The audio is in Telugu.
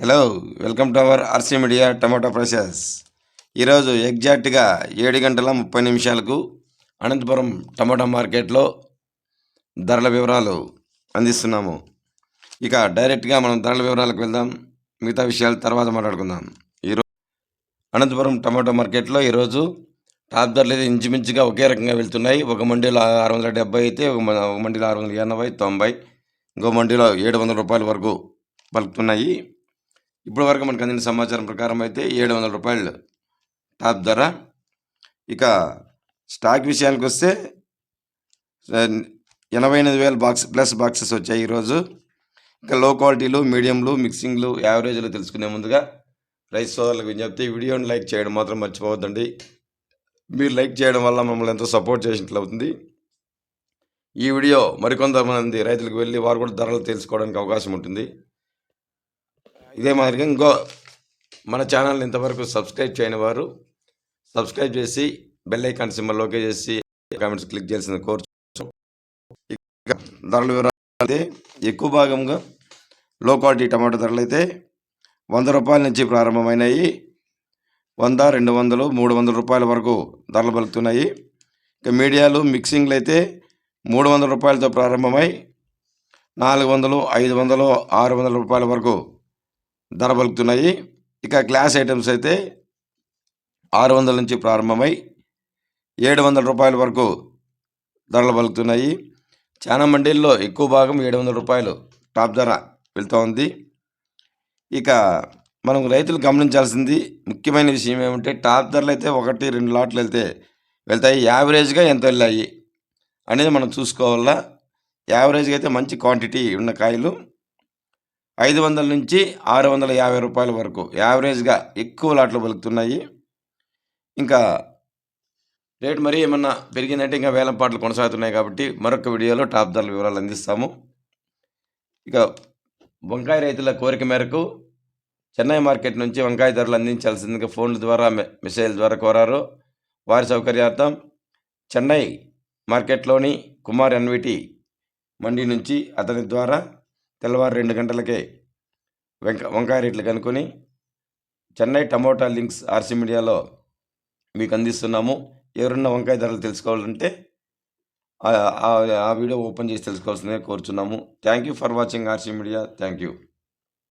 Hello, welcome to our RC media tomato prices. ఈరోజు ఎగ్జాక్ట్గా 7 గంటల 30 నిమిషాలకు అనంతపురం టమాటా మార్కెట్లో ధరల వివరాలు అందిస్తున్నాము. ఇక డైరెక్ట్గా మనం ధరల వివరాలకు వెళ్దాం. మిగతా విషయాలు తర్వాత మాట్లాడుకుందాం. ఈరోజు అనంతపురం టమాటో మార్కెట్లో ఈరోజు టాప్ ధరలు అయితే ఇంచుమించుగా ఒకే రకంగా వెళ్తున్నాయి. ఒక మండీలో 670 అయితే ఒక మండీలో 680, 90, ఇంకో మండీలో 700 రూపాయల వరకు పలుకుతున్నాయి. ఇప్పటి వరకు మనకు అందిన సమాచారం ప్రకారం అయితే 700 రూపాయలు టాప్ ధర. ఇక స్టాక్ విషయానికి వస్తే 88,000 ప్లస్ బాక్సెస్ వచ్చాయి ఈరోజు. ఇక లో క్వాలిటీలు, మీడియంలు, మిక్సింగ్లు, యావరేజ్లు తెలుసుకునే ముందుగా రైస్ సోదరులకు విజ్ఞప్తి, వీడియోని లైక్ చేయడం మాత్రం మర్చిపోవద్దండి. మీరు లైక్ చేయడం వల్ల మమ్మల్ని ఎంతో సపోర్ట్ చేసినట్లు అవుతుంది. ఈ వీడియో మరికొంతమంది రైతులకు వెళ్ళి వారు కూడా ధరలు తెలుసుకోవడానికి అవకాశం ఉంటుంది. ఇదే మాదిరిగా ఇంకో మన ఛానల్ని ఇంతవరకు సబ్స్క్రైబ్ చేయని వారు సబ్స్క్రైబ్ చేసి బెల్ ఐకాన్ సింబల్ ఓకే చేసి కామెంట్స్ క్లిక్ చేయాల్సింది కోరుచు. ఇక ధరల వివరాలు అయితే ఎక్కువ భాగంగా లో క్వాలిటీ టమాటో ధరలు అయితే 100 రూపాయల నుంచి ప్రారంభమైనాయి. 100, 200, 300 రూపాయల వరకు ధరలు పలుకుతున్నాయి. ఇక మీడియాలు, మిక్సింగ్లు అయితే 300 రూపాయలతో ప్రారంభమై 400, 500, 600 రూపాయల వరకు ధర పలుకుతున్నాయి. ఇక గ్లాస్ ఐటమ్స్ అయితే 600 నుంచి ప్రారంభమై 700 రూపాయల వరకు ధరలు పలుకుతున్నాయి. చాలా మండీల్లో ఎక్కువ భాగం 700 రూపాయలు టాప్ ధర వెళ్తూ ఉంది. ఇక మనం రైతులు గమనించాల్సింది ముఖ్యమైన విషయం ఏమంటే, టాప్ ధరలు అయితే 1-2 లాట్లు వెళ్తాయి. యావరేజ్గా ఎంత వెళ్ళాయి అనేది మనం చూసుకోవాలా. యావరేజ్గా అయితే మంచి క్వాంటిటీ ఉన్న కాయలు 500 నుంచి 650 రూపాయల వరకు యావరేజ్గా ఎక్కువ లాట్లు పలుకుతున్నాయి. ఇంకా రేటు మరీ ఏమన్నా పెరిగిందంటే ఇంకా వేలం పాటలు కొనసాగుతున్నాయి కాబట్టి మరొక వీడియోలో టాప్ ధరల వివరాలు అందిస్తాము. ఇక వంకాయ రైతుల కోరిక మేరకు చెన్నై మార్కెట్ నుంచి వంకాయ ధరలు అందించాల్సిందిగా ఫోన్ల ద్వారా, మెసేజ్ ద్వారా కోరారు. వారి సౌకర్యార్థం చెన్నై మార్కెట్లోని కుమార్ ఎన్విటి మండీ నుంచి అతని ద్వారా తెల్లవారు 2 గంటలకే వంకాయ రేట్లు కనుక్కొని చెన్నై టమోటా లింక్స్ ఆర్సీ మీడియాలో మీకు అందిస్తున్నాము. ఎవరన్నా వంకాయ ధరలు తెలుసుకోవాలంటే ఆ వీడియో ఓపెన్ చేసి తెలుసుకోవాల్సిందిగా కోరుచున్నాము. Thank you for watching RC media. Thank you.